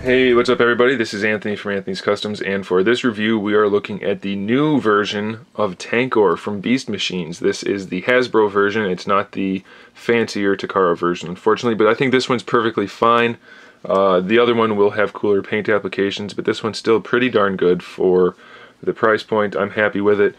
Hey, what's up everybody? This is Anthony from Anthony's Customs, and for this review we are looking at the new version of Tankor from Beast Machines. This is the Hasbro version. It's not the fancier Takara version, unfortunately, but I think this one's perfectly fine. The other one will have cooler paint applications, but this one's still pretty darn good for the price point. I'm happy with it.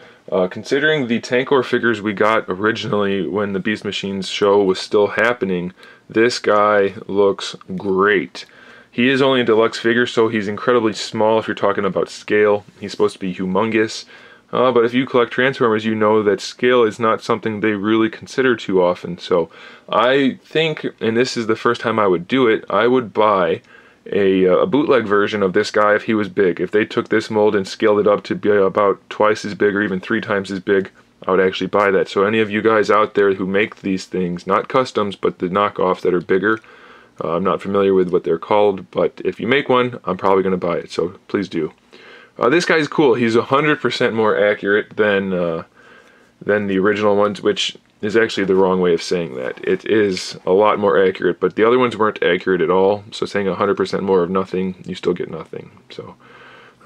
Considering the Tankor figures we got originally when the Beast Machines show was still happening, this guy looks great. He is only a deluxe figure, so he's incredibly small if you're talking about scale. He's supposed to be humongous. But if you collect Transformers, you know that scale is not something they really consider too often. So I think, and this is the first time I would do it, I would buy a bootleg version of this guy if he was big. If they took this mold and scaled it up to be about twice as big or even 3 times as big, I would actually buy that. So any of you guys out there who make these things, not customs, but the knockoffs that are bigger, I'm not familiar with what they're called, but if you make one, I'm probably going to buy it, so please do. This guy's cool. He's 100% more accurate than the original ones, which is actually the wrong way of saying that. It is a lot more accurate, but the other ones weren't accurate at all, so saying 100% more of nothing, you still get nothing. So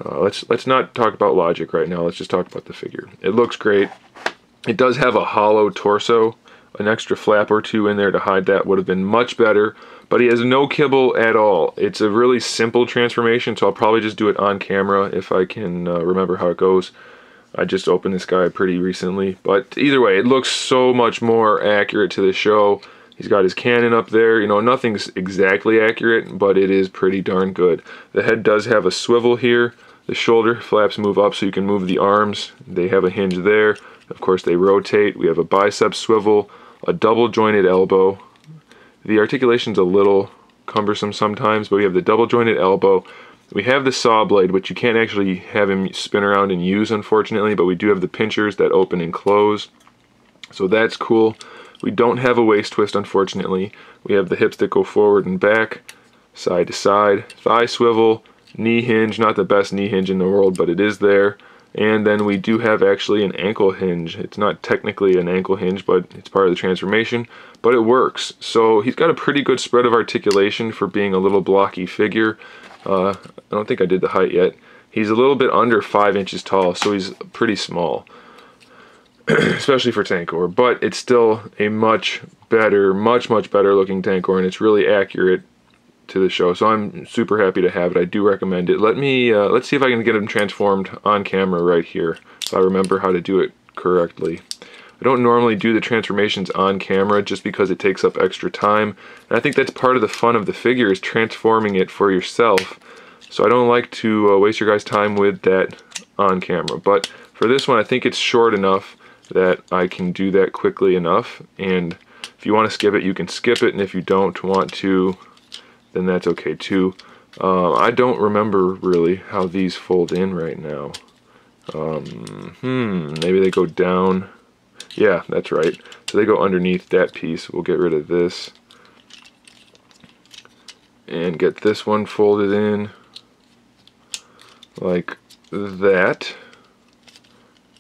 let's not talk about logic right now. Let's just talk about the figure. It looks great. It does have a hollow torso. An extra flap or two in there to hide that would have been much better, but he has no kibble at all. It's a really simple transformation, so I'll probably just do it on camera if I can remember how it goes. I just opened this guy pretty recently, but either way, it looks so much more accurate to the show. He's got his cannon up there. You know, nothing's exactly accurate, but it is pretty darn good. The head does have a swivel here. The shoulder flaps move up so you can move the arms. They have a hinge there. Of course, they rotate. We have a bicep swivel, a double jointed elbow. The articulation's a little cumbersome sometimes, but we have the double jointed elbow. We have the saw blade, which you can't actually have him spin around and use, unfortunately, but we do have the pinchers that open and close. So that's cool. We don't have a waist twist, unfortunately. We have the hips that go forward and back, side to side, thigh swivel, knee hinge, not the best knee hinge in the world, but it is there. And then we do have actually an ankle hinge. It's not technically an ankle hinge, but it's part of the transformation, but it works. So he's got a pretty good spread of articulation for being a little blocky figure. I don't think I did the height yet. He's a little bit under 5 inches tall, so he's pretty small, especially for Tankor, but it's still a much better looking Tankor, and it's really accurate to the show, so I'm super happy to have it. I do recommend it. Let's see if I can get him transformed on camera right here, so I remember how to do it correctly. I don't normally do the transformations on camera just because it takes up extra time, and I think that's part of the fun of the figure, is transforming it for yourself. So I don't like to waste your guys' time with that on camera, but for this one I think it's short enough that I can do that quickly enough, and if you want to skip it, you can skip it, and if you don't want to, then that's okay too. I don't remember really how these fold in right now. Maybe they go down. Yeah, that's right. So they go underneath that piece. We'll get rid of this and get this one folded in like that.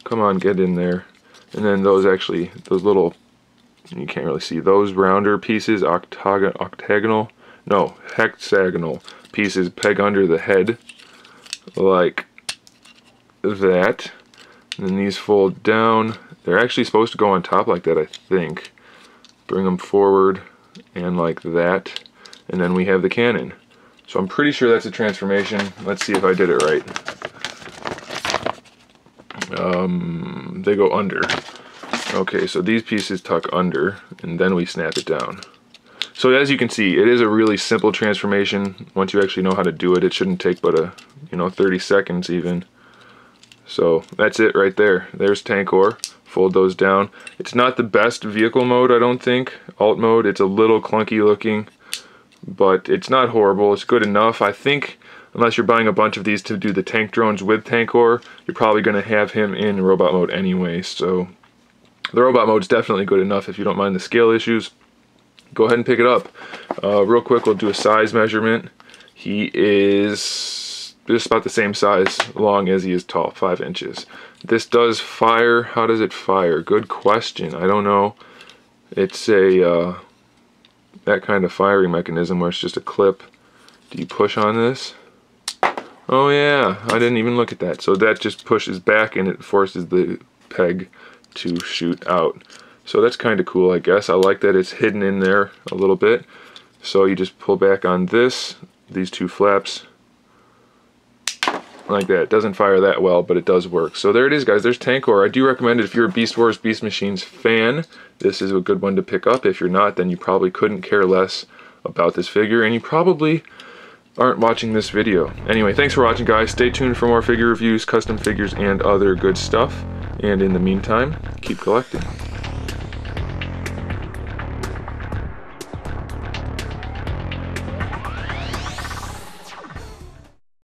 Come on, get in there. And then those little, you can't really see, those rounder pieces, octagonal, no, hexagonal pieces peg under the head like that. And then these fold down. They're actually supposed to go on top like that, I think. Bring them forward and like that. And then we have the cannon. So I'm pretty sure that's a transformation. Let's see if I did it right. They go under. Okay, so these pieces tuck under, and then we snap it down. So as you can see, it is a really simple transformation. Once you actually know how to do it, it shouldn't take but 30 seconds even. So that's it right there. There's Tankor. Fold those down. It's not the best vehicle mode, I don't think. Alt mode, it's a little clunky looking, but it's not horrible. It's good enough. I think unless you're buying a bunch of these to do the tank drones with Tankor, you're probably going to have him in robot mode anyway. So the robot mode's definitely good enough if you don't mind the scale issues. Go ahead and pick it up. Real quick, we'll do a size measurement. He is just about the same size long as he is tall, 5 inches. This does fire. How does it fire? Good question. I don't know. It's a that kind of firing mechanism where it's just a clip. Do you push on this? Oh yeah, I didn't even look at that. So that just pushes back and it forces the peg to shoot out. So that's kind of cool, I guess. I like that it's hidden in there a little bit. So you just pull back on these two flaps, like that. It doesn't fire that well, but it does work. So there it is, guys. There's Tankor. I do recommend it if you're a Beast Wars, Beast Machines fan. This is a good one to pick up. If you're not, then you probably couldn't care less about this figure, and you probably aren't watching this video. Anyway, thanks for watching, guys. Stay tuned for more figure reviews, custom figures, and other good stuff. And in the meantime, keep collecting.